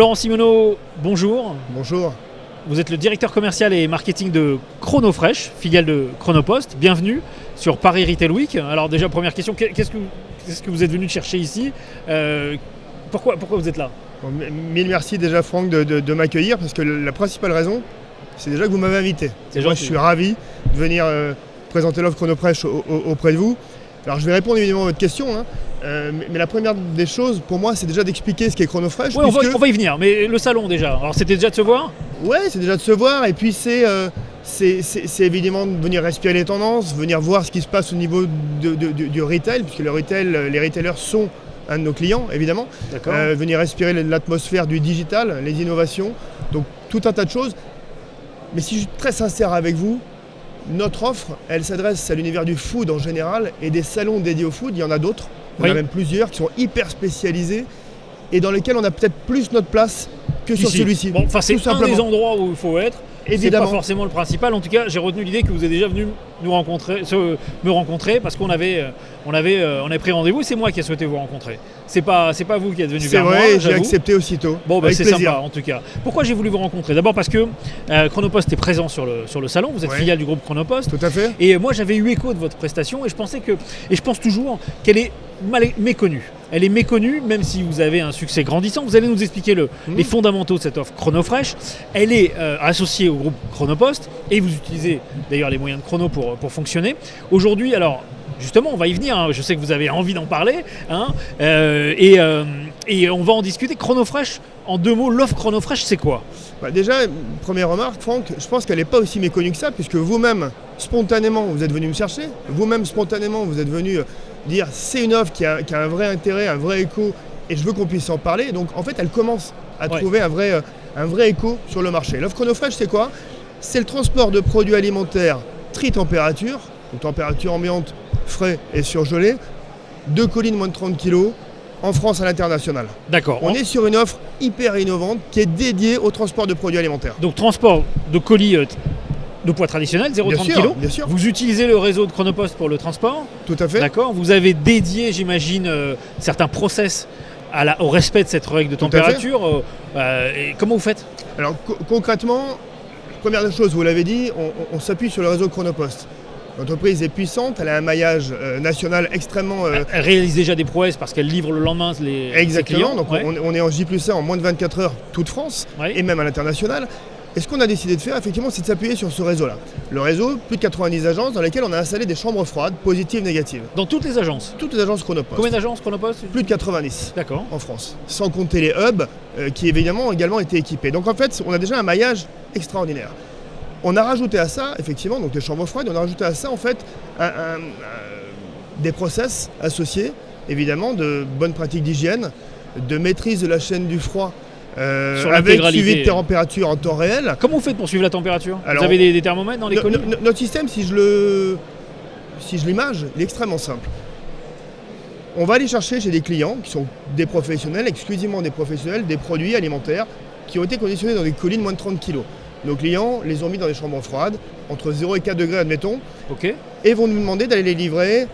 Florent Simoneau, bonjour. Bonjour. Vous êtes le directeur commercial et marketing de Chronofresh, filiale de Chronopost. Bienvenue sur Paris Retail Week. Alors déjà, première question, qu'est-ce que vous êtes venu chercher ici pourquoi vous êtes là? Bon, mille merci déjà Franck de m'accueillir parce que la principale raison, c'est déjà que vous m'avez invité. Moi, je suis ravi de venir présenter l'offre Chronofresh auprès de vous. Alors je vais répondre évidemment à votre question, mais la première des choses pour moi c'est déjà d'expliquer ce qu'est Chronofresh. Oui, on va y venir, mais le salon déjà, alors c'était déjà de se voir? Ouais, c'est déjà de se voir et puis c'est évidemment de venir respirer les tendances, venir voir ce qui se passe au niveau du retail, puisque les retailers sont un de nos clients évidemment. Venir respirer l'atmosphère du digital, les innovations, donc tout un tas de choses. Mais si je suis très sincère avec vous, notre offre, elle s'adresse à l'univers du food en général et des salons dédiés au food, il y en a d'autres, il y en a même plusieurs qui sont hyper spécialisés et dans lesquels on a peut-être plus notre place que sur celui-ci. Bon, c'est un des endroits où il faut être. Évidemment. C'est pas forcément le principal. En tout cas, j'ai retenu l'idée que vous êtes déjà venu me rencontrer parce qu'on avait pris rendez-vous. C'est moi qui ai souhaité vous rencontrer. C'est pas vous qui êtes venu vers moi. C'est vrai, j'ai accepté aussitôt. Bon, c'est plaisir. sympa en tout cas. Pourquoi j'ai voulu vous rencontrer? D'abord parce que Chronopost est présent sur le salon. Vous êtes filiale du groupe Chronopost. Tout à fait. Et moi, j'avais eu écho de votre prestation et je pense toujours qu'elle est méconnue. Elle est méconnue, même si vous avez un succès grandissant. Vous allez nous expliquer les fondamentaux de cette offre Chronofresh. Elle est associée au groupe Chronopost et vous utilisez d'ailleurs les moyens de Chrono pour fonctionner. Aujourd'hui, alors justement, on va y venir. Je sais que vous avez envie d'en parler. Et on va en discuter. Chronofresh, en deux mots, l'offre Chronofresh, c'est quoi? Déjà, première remarque, Franck, je pense qu'elle n'est pas aussi méconnue que ça, puisque vous-même, spontanément, vous êtes venu me chercher. Vous-même, spontanément, vous êtes venu dire c'est une offre qui a un vrai intérêt, un vrai écho, et je veux qu'on puisse en parler. Donc, en fait, elle commence à trouver un vrai écho sur le marché. L'offre Chronofresh, c'est quoi? C'est le transport de produits alimentaires tri-température, donc température ambiante, frais et surgelés, de colis de moins de 30 kg, en France à l'international. D'accord. On est sur une offre hyper innovante qui est dédiée au transport de produits alimentaires. Donc transport de colis de poids traditionnel, 0,30 kg. Bien sûr. Vous utilisez le réseau de Chronopost pour le transport. Tout à fait. D'accord. Vous avez dédié, j'imagine, certains process au respect de cette règle de température. Et comment vous faites? Alors concrètement, première des choses, vous l'avez dit, on s'appuie sur le réseau Chronopost. L'entreprise est puissante, elle a un maillage national extrêmement... Elle réalise déjà des prouesses parce qu'elle livre le lendemain ses clients. Exactement, donc on est en J+1 en moins de 24 heures toute France et même à l'international. Et ce qu'on a décidé de faire, effectivement, c'est de s'appuyer sur ce réseau-là. Le réseau, plus de 90 agences dans lesquelles on a installé des chambres froides, positives, négatives. Dans toutes les agences? Toutes les agences Chronopost. Combien d'agences Chronopost? Plus de 90 en France, sans compter les hubs qui évidemment également été équipés. Donc en fait, on a déjà un maillage extraordinaire. On a rajouté à ça, effectivement, donc les chambres froides, on a rajouté à ça en fait des process associés, évidemment, de bonnes pratiques d'hygiène, de maîtrise de la chaîne du froid, avec suivi de température en temps réel. Comment vous faites pour suivre la température? Vous avez des thermomètres dans les colis? Notre système, si je l'image, il est extrêmement simple. On va aller chercher chez des clients qui sont des professionnels, exclusivement des professionnels, des produits alimentaires qui ont été conditionnés dans des colis de moins de 30 kg. Nos clients les ont mis dans des chambres froides, entre 0 et 4 degrés admettons, et vont nous demander d'aller les livrer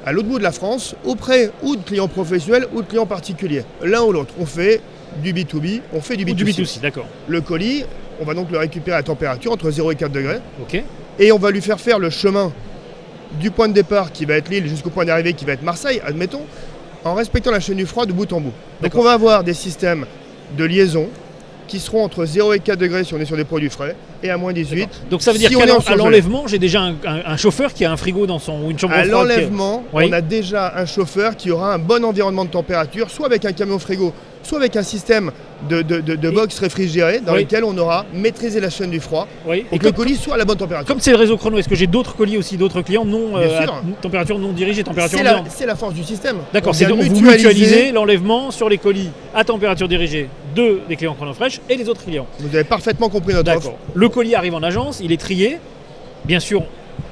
à l'autre bout de la France, auprès ou de clients professionnels ou de clients particuliers. L'un ou l'autre, on fait du B2B, on fait du B2C. Du B2C, d'accord. Le colis, on va donc le récupérer à température, entre 0 et 4 degrés, et on va lui faire le chemin du point de départ qui va être Lille jusqu'au point d'arrivée qui va être Marseille, admettons, en respectant la chaîne du froid de bout en bout. Donc on va avoir des systèmes de liaison qui seront entre 0 et 4 degrés si on est sur des produits frais, et à moins 18. Donc ça veut dire qu'à l'enlèvement, j'ai déjà un chauffeur qui a un frigo ou une chambre froide. À l'enlèvement, on a déjà un chauffeur qui aura un bon environnement de température, soit avec un camion frigo, soit avec un système de box réfrigéré dans lequel on aura maîtrisé la chaîne du froid et que le colis soit à la bonne température. Comme c'est le réseau Chrono, est-ce que j'ai d'autres colis aussi, d'autres clients température non dirigée, température ambiante? C'est la force du système. D'accord, c'est donc vous mutualisez l'enlèvement sur les colis à température dirigée des clients Chronofresh et les autres clients. Vous avez parfaitement compris notre offre. Le colis arrive en agence, il est trié. Bien sûr,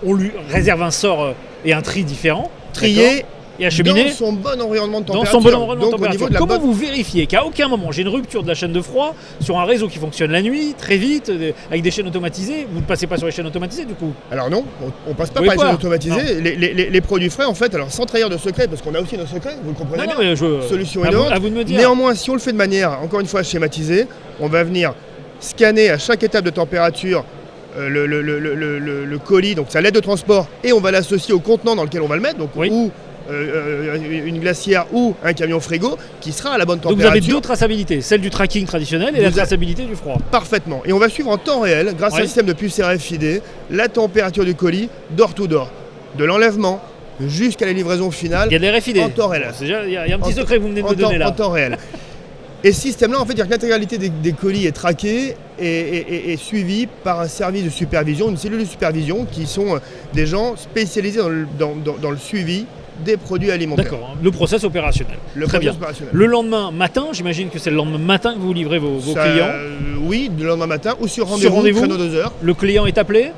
on lui réserve un sort et un tri différent. Trié et acheminé dans son bon environnement de dans température. son bon environnement de Donc, au niveau température. de la Comment bonne- vous vérifiez qu'à aucun moment j'ai une rupture de la chaîne de froid sur un réseau qui fonctionne la nuit, très vite, avec des chaînes automatisées? Vous ne passez pas sur les chaînes automatisées du coup? Alors non, on passe pas Oui, par les quoi chaînes automatisées. Les produits frais, en fait, alors sans trahir de secret, parce qu'on a aussi nos secrets, vous le comprenez Non, bien. non, mais je... Solution à vous, innovante. à vous de me dire. Néanmoins, si on le fait de manière, encore une fois, schématisée, on va venir scanner à chaque étape de température le colis, donc sa lettre de transport, et on va l'associer au contenant dans lequel on va le mettre, donc Oui. ou une glacière ou un camion frigo qui sera à la bonne Donc vous température. avez deux traçabilités, celle du tracking traditionnel et la Vous avez- traçabilité du froid. Parfaitement. Et on va suivre en temps réel, grâce à Oui. un système de puce RFID, la température du colis door to door, de l'enlèvement jusqu'à la livraison finale. Il y a des RFID. En temps réel. Bon, c'est déjà- il y a un petit En secret que vous venez de en me donner temps, là. en temps réel. Et ce système-là, en fait, dire que l'intégralité des colis est traquée et suivie par un service de supervision, une cellule de supervision qui sont des gens spécialisés dans le suivi des produits alimentaires. D'accord, hein, le process opérationnel. Le Très process bien. opérationnel. Le lendemain matin, j'imagine que c'est le lendemain matin que vous livrez vos Ça, clients. Oui, le lendemain matin ou sur Sur rendez-vous, rendez-vous. créneau 2 heures. Le client est appelé.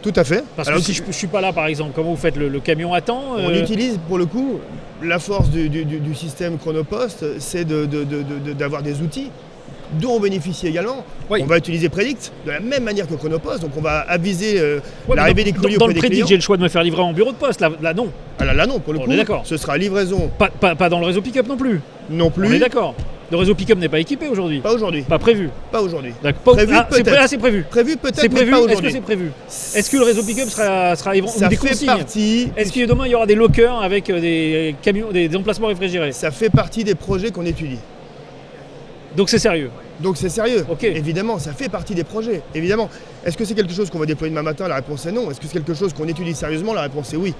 Tout à fait. Parce Alors, que si je ne suis pas là, par exemple, comment vous faites le camion attend on utilise pour le coup la force du système Chronopost, c'est d'avoir des outils dont on bénéficie également. Oui. On va utiliser Predict de la même manière que Chronopost, donc on va aviser Ouais, l'arrivée mais des colis dans auprès le des Predict, clients. j'ai le choix de me faire livrer en bureau de poste. Là non. Ah là non, pour le On coup, est d'accord. ce sera livraison Pas dans le réseau pick-up non plus. non On est plus. d'accord. Le réseau pick-up n'est pas équipé aujourd'hui. Pas aujourd'hui. Pas prévu. Pas aujourd'hui. D'accord. Prévu, C'est peut-être. c'est prévu. Prévu peut-être, C'est mais prévu. pas Est-ce que aujourd'hui. c'est prévu? Est-ce que le réseau pick-up sera ou Ça des fait consignes? partie. Est-ce que demain il y aura des lockers avec des camions, des emplacements réfrigérés? Ça fait partie des projets qu'on étudie. Donc c'est sérieux. Donc c'est sérieux. Ok. Évidemment, ça fait partie des projets. Évidemment. Est-ce que c'est quelque chose qu'on va déployer demain matin? La réponse est non. Est-ce que c'est quelque chose qu'on étudie sérieusement? La réponse est oui.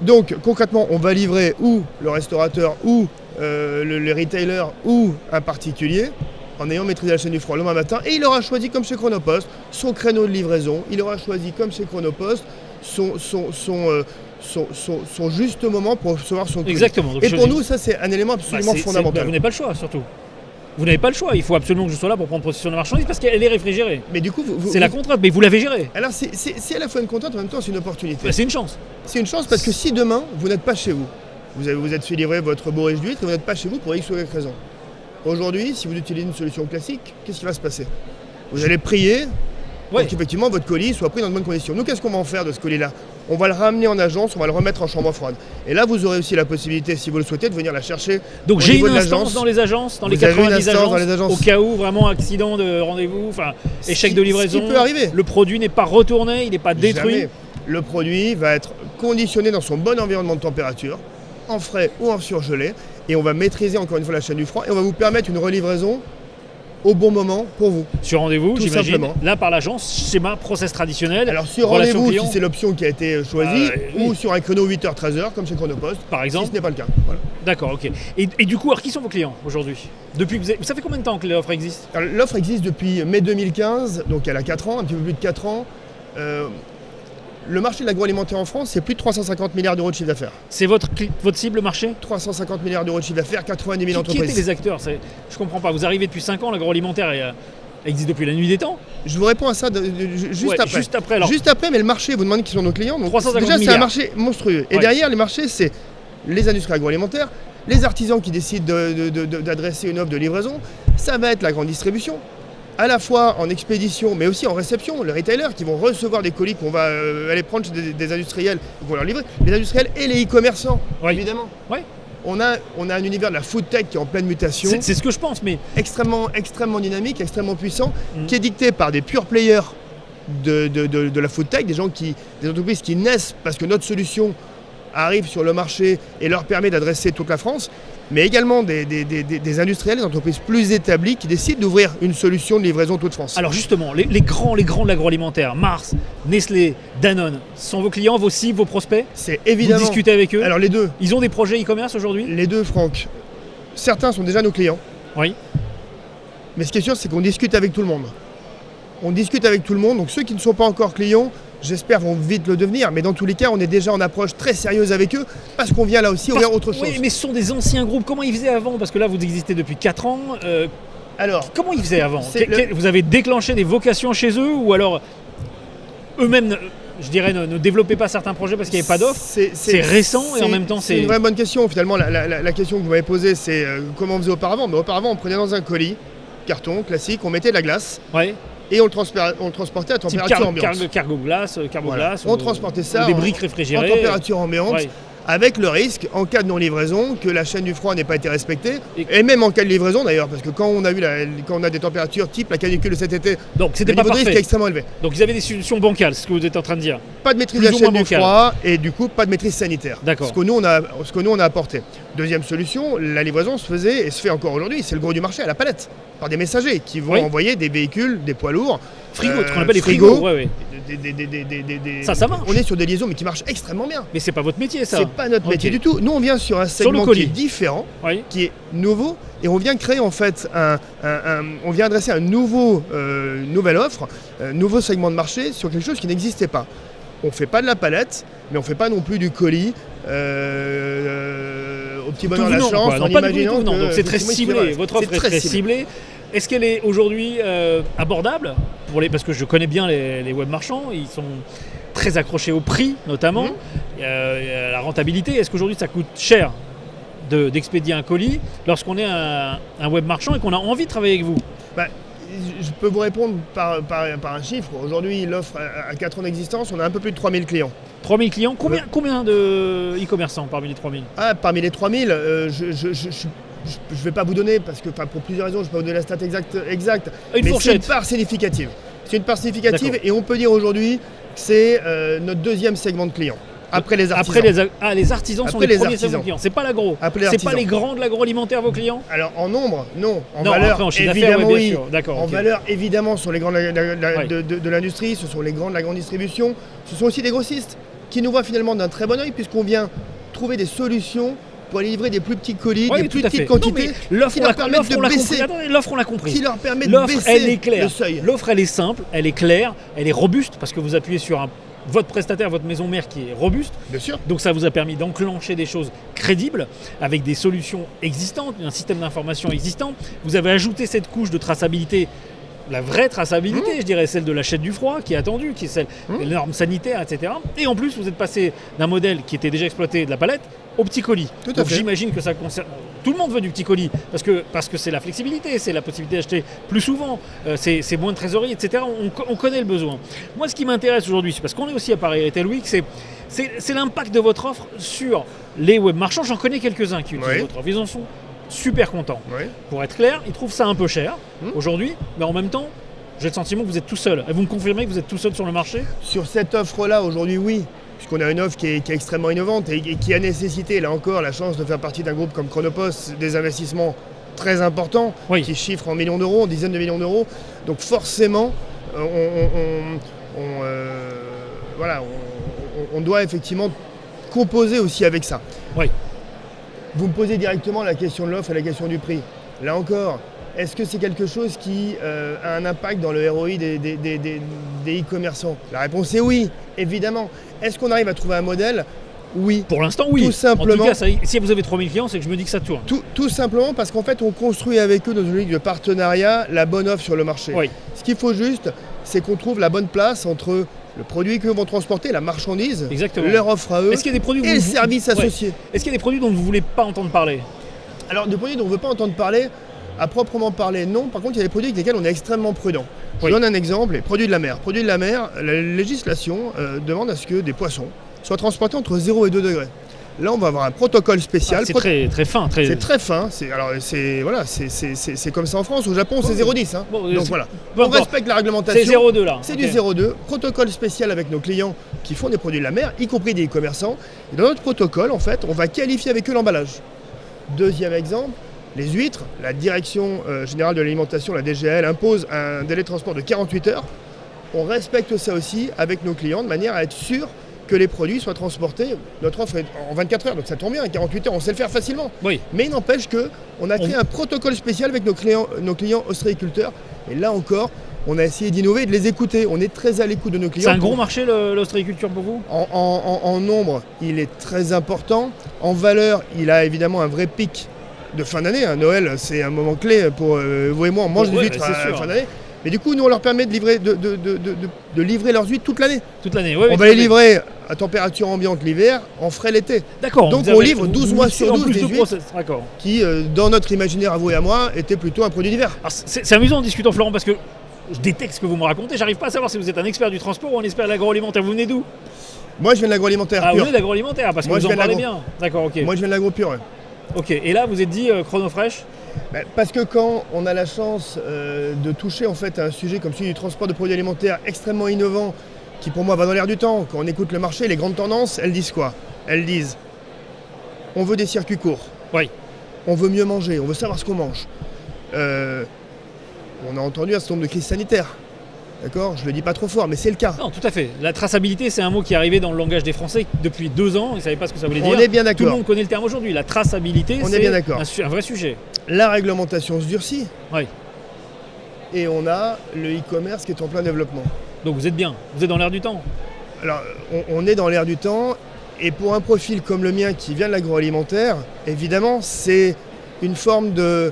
Donc concrètement, on va livrer ou le restaurateur ou le retailer ou un particulier en ayant maîtrisé la chaîne du froid le lendemain matin, et il aura choisi comme chez Chronopost son créneau de livraison, il aura choisi comme chez Chronopost son juste moment pour recevoir son colis. Exactement. Donc Et je pour dis- nous, ça c'est un élément Bah, absolument vous fondamental. n'avez pas le choix surtout. Vous n'avez pas le choix. Il faut absolument que je sois là pour prendre possession de la marchandise parce qu'elle est réfrigérée. Mais du coup, C'est la contrainte, mais vous l'avez gérée. Alors c'est à la fois une contrainte, en même temps c'est une opportunité. Bah, c'est une chance. C'est une chance parce que si demain vous n'êtes pas chez vous, vous êtes fait livrer votre bourriche d'huîtres et vous n'êtes pas chez vous pour X ou Y raison. Aujourd'hui, si vous utilisez une solution classique, qu'est-ce qui va se passer? Vous allez prier Ouais. pour qu'effectivement votre colis soit pris dans de bonnes conditions. Nous, qu'est-ce qu'on va en faire de ce colis-là? On va le ramener en agence, on va le remettre en chambre froide. Et là, vous aurez aussi la possibilité, si vous le souhaitez, de venir la chercher. Donc au j'ai niveau une de instance l'agence. dans les agences, dans les Vous avez une 90 instance agences, dans les agences. au cas où vraiment accident de rendez-vous, enfin échec de livraison. Ce qui peut arriver. Le produit n'est pas retourné, il n'est pas détruit. Jamais. Le produit va être conditionné dans son bon environnement de température, en frais ou en surgelé, et on va maîtriser encore une fois la chaîne du froid, et on va vous permettre une relivraison au bon moment pour vous. Sur rendez-vous, Tout j'imagine. simplement. Là par l'agence, schéma, process traditionnel. Alors sur relation rendez-vous, client, si c'est l'option qui a été choisie, oui. ou sur un chrono 8h-13h, comme chez Chronopost, par si exemple. ce n'est pas le cas. Voilà. D'accord, ok. Et du coup, alors qui sont vos clients aujourd'hui? Depuis que ça fait combien de temps que l'offre existe? Alors, l'offre existe depuis mai 2015, donc elle a 4 ans, un petit peu plus de 4 ans. Le marché de l'agroalimentaire en France, c'est plus de 350 milliards d'euros de chiffre d'affaires. C'est votre cible marché? 350 milliards d'euros de chiffre d'affaires, 90 000 Qui étaient entreprises. les acteurs? Je comprends pas. Vous arrivez depuis 5 ans, l'agroalimentaire existe depuis la nuit des temps. Je vous réponds à ça juste Ouais, après. Juste après, alors. Juste après, mais le marché, vous demandez qui sont nos clients. Donc, 350 déjà, c'est milliards. un marché monstrueux. Et Ouais. derrière, les marchés, c'est les industries agroalimentaires, les artisans qui décident d'adresser une offre de livraison. Ça va être la grande distribution, à la fois en expédition, mais aussi en réception. Les retailers qui vont recevoir des colis qu'on va aller prendre chez des industriels et qu'on va leur livrer. Les industriels et les e-commerçants, Ouais. évidemment. Ouais. On a un univers de la food tech qui est en pleine mutation, C'est ce que je pense, mais extrêmement dynamique, extrêmement puissant, Mhm. qui est dicté par des pure players de la food tech, des entreprises qui naissent parce que notre solution arrive sur le marché et leur permet d'adresser toute la France, mais également des industriels, des entreprises plus établies qui décident d'ouvrir une solution de livraison toute France. alors justement, les grands de l'agroalimentaire, Mars, Nestlé, Danone, sont vos clients, vos cibles, vos prospects? C'est Vous évidemment. discutez avec eux? Alors les deux, Ils ont des projets e-commerce aujourd'hui? Franck. Certains sont déjà nos clients, Oui. mais ce qui est sûr, c'est qu'on discute avec tout le monde. On discute avec tout le monde, donc ceux qui ne sont pas encore clients, j'espère vont vite le devenir, mais dans tous les cas, on est déjà en approche très sérieuse avec eux, parce qu'on vient là aussi ouvrir autre chose. Oui, mais ce sont des anciens groupes. Comment ils faisaient avant? Parce que là, vous existez depuis 4 ans. Alors, Comment ils faisaient avant? C'est Vous avez déclenché des vocations chez eux ou alors eux-mêmes je dirais, ne développez pas certains projets parce qu'il n'y avait pas d'offres. C'est récent et en même temps c'est une vraie bonne question. Finalement, la question que vous m'avez posée, c'est comment on faisait auparavant. Mais auparavant, on prenait dans un colis, carton classique, on mettait de la glace. Ouais. Et on le transportait à température ambiante. Cargo glace, voilà. On transportait ça ou des briques réfrigérées. En température ambiante, avec le risque, en cas de non-livraison, que la chaîne du froid n'ait pas été respectée. Et même en cas de livraison d'ailleurs, parce que quand on a des températures type la canicule de cet été, donc c'était le pas niveau de parfait. risque est extrêmement élevé. Donc ils avaient des solutions bancales, c'est ce que vous êtes en train de dire. Pas de maîtrise de la chaîne du froid et du coup pas de maîtrise sanitaire. D'accord. Ce que nous on a apporté. Deuxième solution, la livraison se faisait et se fait encore aujourd'hui, c'est le gros du marché à la palette, par des messagers qui vont envoyer des véhicules, des poids lourds. Frigo, ce qu'on appelle les frigos. Ouais. Ça marche. On est sur des liaisons mais qui marchent extrêmement bien. Mais c'est pas votre métier ça. C'est pas notre métier du tout. Nous on vient sur un segment qui est différent, qui est nouveau et on vient créer en fait on vient adresser un nouvelle offre, un nouveau segment de marché sur quelque chose qui n'existait pas. On fait pas de la palette, mais on fait pas non plus du colis au petit bonheur la chance en imaginant que donc c'est très ciblé. Votre offre est très ciblée. Est-ce qu'elle est aujourd'hui abordable parce que je connais bien les web marchands, ils sont très accrochés au prix notamment, la rentabilité. Est-ce qu'aujourd'hui ça coûte cher d'expédier un colis lorsqu'on est un web marchand et qu'on a envie de travailler avec vous? Je peux vous répondre par un chiffre. Aujourd'hui, l'offre a 4 ans d'existence, on a un peu plus de 3000 clients. 3000 clients, combien de e-commerçants parmi les 3000? Parmi les 3000, je ne vais pas vous donner, parce que pour plusieurs raisons, je ne vais pas vous donner la stat exacte mais c'est une part significative. C'est une part significative et on peut dire aujourd'hui que c'est notre deuxième segment de clients. Après les artisans. Les artisans sont les premiers segments de clients. C'est pas l'agro. C'est pas les grands de l'agroalimentaire vos clients? Alors en nombre, non. En valeur, évidemment, oui. D'accord, en valeur, évidemment, ce sont les grands de l'industrie, ce sont les grands de la grande distribution. Ce sont aussi des grossistes qui nous voient finalement d'un très bon œil puisqu'on vient trouver des solutions pour aller livrer des plus petits colis, des plus petites quantités. L'offre, on l'a compris. Qui leur permet de baisser le seuil. L'offre, elle est simple, elle est claire, elle est robuste parce que vous appuyez sur votre prestataire, votre maison mère qui est robuste. Bien sûr. Donc ça vous a permis d'enclencher des choses crédibles avec des solutions existantes, un système d'information existant. Vous avez ajouté cette couche de traçabilité, la vraie traçabilité, je dirais, celle de la chaîne du froid qui est attendue, qui est celle des normes sanitaires, etc. Et en plus, vous êtes passé d'un modèle qui était déjà exploité de la palette au petit colis. Donc j'imagine que ça concerne... Tout le monde veut du petit colis parce que c'est la flexibilité, c'est la possibilité d'acheter plus souvent, c'est moins de trésorerie, etc. On connaît le besoin. Moi, ce qui m'intéresse aujourd'hui, c'est parce qu'on est aussi à Paris Retail Week, c'est l'impact de votre offre sur les web marchands. J'en connais quelques-uns qui utilisent votre offre. Ils en sont super contents. Pour être clair, ils trouvent ça un peu cher aujourd'hui, mais en même temps, j'ai le sentiment que vous êtes tout seul. Et vous me confirmez que vous êtes tout seul sur le marché? Sur cette offre-là, aujourd'hui, oui. Puisqu'on a une offre qui est extrêmement innovante et qui a nécessité, là encore, la chance de faire partie d'un groupe comme Chronopost, des investissements très importants, qui chiffrent en millions d'euros, en dizaines de millions d'euros. Donc forcément, on doit effectivement composer aussi avec ça. Vous me posez directement la question de l'offre et la question du prix. Là encore, est-ce que c'est quelque chose qui a un impact dans le ROI des e-commerçants? La réponse est oui, évidemment. Est-ce qu'on arrive à trouver un modèle? Oui. Pour l'instant, oui. Tout simplement. En tout cas, si vous avez 3000 clients, c'est que je me dis que ça tourne. Tout simplement parce qu'en fait, on construit avec eux dans une logique de partenariat la bonne offre sur le marché. Ce qu'il faut juste, c'est qu'on trouve la bonne place entre le produit qu'eux vont transporter, la marchandise, leur offre à eux, et le service associé. Est-ce qu'il y a des produits dont vous ne voulez pas entendre parler? Alors, des produits dont on ne veut pas entendre parler, à proprement parler, non. Par contre, il y a des produits avec lesquels on est extrêmement prudent. Je donne un exemple, les produits de la mer. Produits de la mer, la législation demande à ce que des poissons soient transportés entre 0 et 2 degrés. Là, on va avoir un protocole spécial. C'est très fin. C'est très fin. C'est comme ça en France. Au Japon, c'est 0,10. Donc voilà. On respecte la réglementation. C'est 0,2 là. C'est du 0,2. Protocole spécial avec nos clients qui font des produits de la mer, y compris des e-commerçants. Et dans notre protocole, en fait, on va qualifier avec eux l'emballage. Deuxième exemple, les huîtres. La Direction Générale de l'Alimentation, la DGAL, impose un délai de transport de 48 heures. On respecte ça aussi avec nos clients de manière à être sûr que les produits soient transportés. Notre offre est en 24 heures, donc ça tombe bien, 48 heures, on sait le faire facilement. Mais il n'empêche qu'on a créé un protocole spécial avec nos clients ostréiculteurs. Et là encore, on a essayé d'innover et de les écouter. On est très à l'écoute de nos clients. C'est un gros marché, l'ostréiculture, pour vous? En nombre, il est très important. En valeur, il a évidemment un vrai pic de fin d'année. Noël, c'est un moment clé pour vous et moi, on mange des huîtres à la fin d'année. Mais du coup, nous, on leur permet de livrer leurs huîtres toute l'année. Toute l'année, oui. On va les livrer à température ambiante l'hiver, en frais l'été. D'accord. Donc on livre 12 mois sur 12 des huîtres D'accord. qui, dans notre imaginaire, à vous et à moi, étaient plutôt un produit d'hiver. C'est amusant en discutant, Florent, parce que je détecte ce que vous me racontez. J'arrive pas à savoir si vous êtes un expert du transport ou un expert de l'agroalimentaire. Vous venez d'où? Moi, je viens de l'agroalimentaire Ah, vous pur. venez de l'agroalimentaire, parce que Moi, vous je en viens de parlez bien. D'accord, ok. Moi, je viens de l'agro pur. Ouais. Ok, et là, vous êtes dit Chronofresh. Parce que quand on a la chance de toucher en fait à un sujet comme celui du transport de produits alimentaires extrêmement innovant, qui pour moi va dans l'air du temps, quand on écoute le marché, les grandes tendances, elles disent quoi? Elles disent on veut des circuits courts, Oui. on veut mieux manger, on veut savoir ce qu'on mange. On a entendu un certain nombre de crises sanitaires. D'accord? Je le dis pas trop fort, mais c'est le cas. Non, tout à fait. La traçabilité, c'est un mot qui est arrivé dans le langage des Français depuis 2 ans. Ils ne savaient pas ce que ça voulait dire. On est bien d'accord. Tout le monde connaît le terme aujourd'hui. La traçabilité, On est bien d'accord. un vrai sujet. La réglementation se durcit Oui. et on a le e-commerce qui est en plein développement. Donc vous êtes bien. Vous êtes dans l'air du temps. Alors, on est dans l'air du temps, et pour un profil comme le mien qui vient de l'agroalimentaire, évidemment, c'est une forme de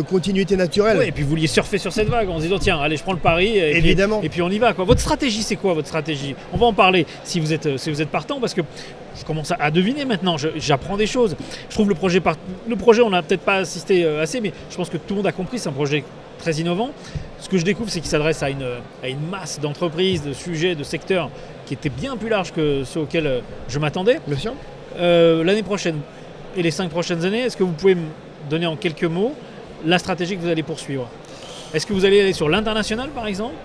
continuité naturelle. Oui, et puis vous vouliez surfer sur cette vague en se disant tiens, allez, je prends le pari. Évidemment. Et puis on y va, quoi. Votre stratégie, c'est quoi votre stratégie? On va en parler si vous êtes partant, parce que je commence à deviner maintenant. J'apprends des choses. Je trouve le projet, on n'a peut-être pas assisté assez, mais je pense que tout le monde a compris. C'est un projet très innovant. Ce que je découvre, c'est qu'il s'adresse à une masse d'entreprises, de sujets, de secteurs qui étaient bien plus larges que ceux auxquels je m'attendais. Bien sûr. L'année prochaine et les 5 prochaines années, est-ce que vous pouvez me donner en quelques mots la stratégie que vous allez poursuivre? Est-ce que vous allez aller sur l'international, par exemple?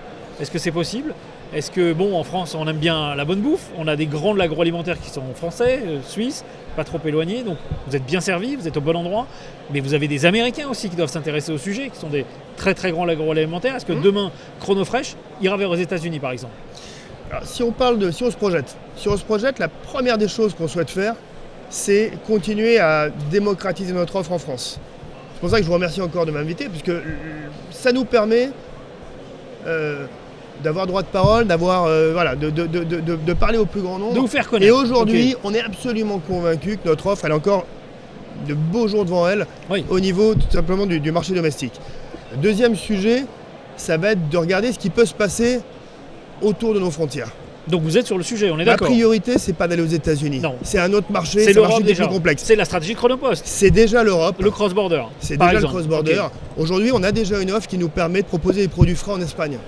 Est-ce que c'est possible? Est-ce que, bon, en France, on aime bien la bonne bouffe, on a des grands de l'agroalimentaire qui sont français, suisses, pas trop éloignés, donc vous êtes bien servis, vous êtes au bon endroit, mais vous avez des Américains aussi qui doivent s'intéresser au sujet, qui sont des très très grands de l'agroalimentaire. Est-ce que demain, Chronofresh ira vers les États-Unis, par exemple? Alors, si on se projette, la première des choses qu'on souhaite faire, c'est continuer à démocratiser notre offre en France. C'est pour ça que je vous remercie encore de m'inviter, puisque ça nous permet d'avoir droit de parole, de parler au plus grand nombre. De vous faire connaître. Et aujourd'hui, Ok. on est absolument convaincu que notre offre, elle a encore de beaux jours devant elle, Oui. au niveau tout simplement du marché domestique. Deuxième sujet, ça va être de regarder ce qui peut se passer autour de nos frontières. Donc vous êtes sur le sujet, on est La d'accord. priorité, c'est pas d'aller aux États-Unis. Non. C'est un autre marché, C'est c'est un marché l'Europe qui est déjà. plus complexe. C'est la stratégie de Chronopost. C'est déjà l'Europe, Le cross-border. c'est par déjà le exemple. cross-border. Ok. Aujourd'hui, on a déjà une offre qui nous permet de proposer des produits frais en Espagne,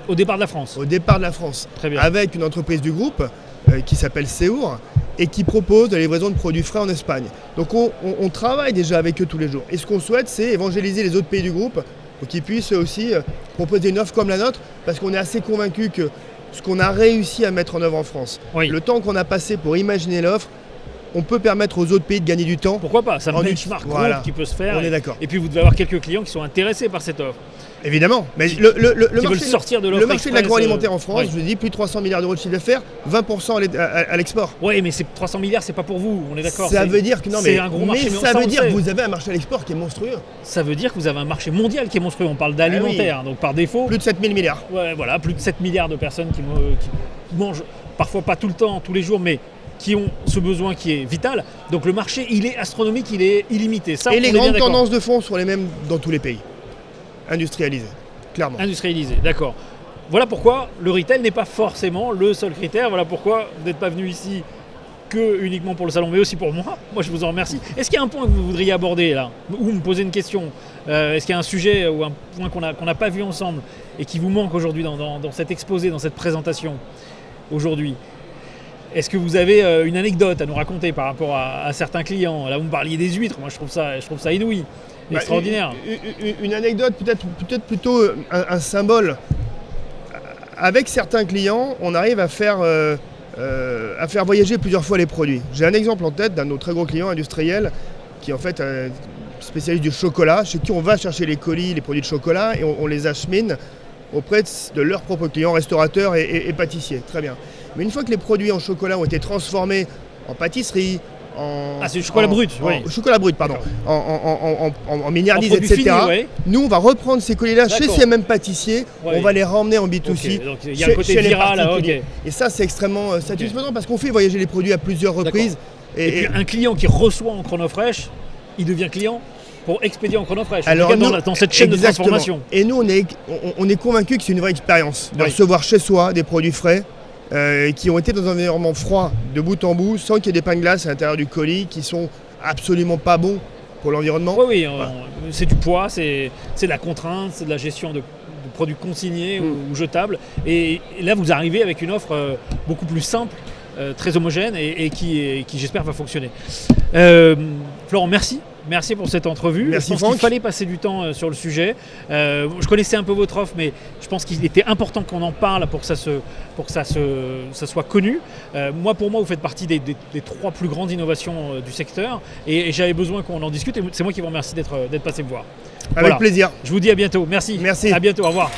Au départ de la France. au départ de la France, Très bien. avec une entreprise du groupe qui s'appelle Seur et qui propose de la livraison de produits frais en Espagne. Donc on travaille déjà avec eux tous les jours. Et ce qu'on souhaite, c'est évangéliser les autres pays du groupe pour qu'ils puissent aussi proposer une offre comme la nôtre, parce qu'on est assez convaincus que ce qu'on a réussi à mettre en œuvre en France, Oui. le temps qu'on a passé pour imaginer l'offre, on peut permettre aux autres pays de gagner du temps. Pourquoi pas? C'est un En benchmark groupe voilà. qui peut se faire. On est d'accord. Et puis vous devez avoir quelques clients qui sont intéressés par cette offre. Évidemment, mais Qui- le Qui veulent marché, sortir de l'offre le marché de express, l'agroalimentaire en France, oui. je vous dis, plus de 300 milliards d'euros de chiffre d'affaires, 20% à l'export. Oui, mais ces 300 milliards, c'est pas pour vous, on est d'accord. Ça c'est- veut dire que non, c'est mais, un gros marché, mais ça on veut le dire sait. que vous avez un marché à l'export qui est monstrueux. Ça veut dire que vous avez un marché mondial qui est monstrueux. On parle d'alimentaire, donc par défaut, Plus de 7000 milliards. ouais, voilà, plus de 7 milliards de personnes qui mangent, parfois pas tout le temps, tous les jours, mais qui ont ce besoin qui est vital. Donc le marché, il est astronomique, il est illimité. Ça, Et on les est bien grandes d'accord. tendances de fond sont les mêmes dans tous les pays. Industrialisés, clairement. Industrialisé, d'accord. Voilà pourquoi le retail n'est pas forcément le seul critère. Voilà pourquoi vous n'êtes pas venu ici que uniquement pour le salon, mais aussi pour moi. Moi, je vous en remercie. Est-ce qu'il y a un point que vous voudriez aborder là, ou me poser une question? Est-ce qu'il y a un sujet ou un point qu'on n'a pas vu ensemble et qui vous manque aujourd'hui dans cet exposé, dans cette présentation aujourd'hui? Est-ce que vous avez une anecdote à nous raconter par rapport à certains clients? Là, vous me parliez des huîtres. Moi, je trouve ça inouï, extraordinaire. Une anecdote, peut-être plutôt un symbole. Avec certains clients, on arrive à faire voyager plusieurs fois les produits. J'ai un exemple en tête d'un de nos très gros clients industriels qui est en fait un spécialiste du chocolat, chez qui on va chercher les colis, les produits de chocolat, et on les achemine auprès de leurs propres clients, restaurateurs et pâtissiers. Très bien. Mais une fois que les produits en chocolat ont été transformés en pâtisserie, c'est du chocolat brut, oui. Chocolat brut, pardon. En miniardise, En produit etc. fini, ouais. Nous, on va reprendre ces colis-là chez D'accord. ces mêmes pâtissiers. Ouais. On va les ramener en B2C. Ok, donc il y a un côté chez les viral, là, particuliers. ok. Et ça, c'est extrêmement satisfaisant parce qu'on fait voyager les produits à plusieurs reprises. Et puis un client qui reçoit en Chronofresh, il devient client. pour expédier en Chronofresh, Alors, en tout cas nous, dans cette chaîne de exactement. transformation. Et nous, on est convaincus que c'est une vraie expérience de Oui. recevoir chez soi des produits frais qui ont été dans un environnement froid de bout en bout, sans qu'il y ait des pains de glace à l'intérieur du colis qui sont absolument pas bons pour l'environnement. Oui, c'est du poids, c'est de la contrainte, c'est de la gestion de produits consignés ou jetables. Et là, vous arrivez avec une offre beaucoup plus simple, très homogène et qui j'espère, va fonctionner. Florent, merci. Merci pour cette entrevue. Merci, je pense Franck. qu'il fallait passer du temps sur le sujet. Je connaissais un peu votre offre, mais je pense qu'il était important qu'on en parle pour que ça soit connu. Pour moi, vous faites partie des 3 plus grandes innovations du secteur et j'avais besoin qu'on en discute. Et c'est moi qui vous remercie d'être passé me voir. Avec plaisir. Je vous dis à bientôt. Merci. Merci. À bientôt. Au revoir.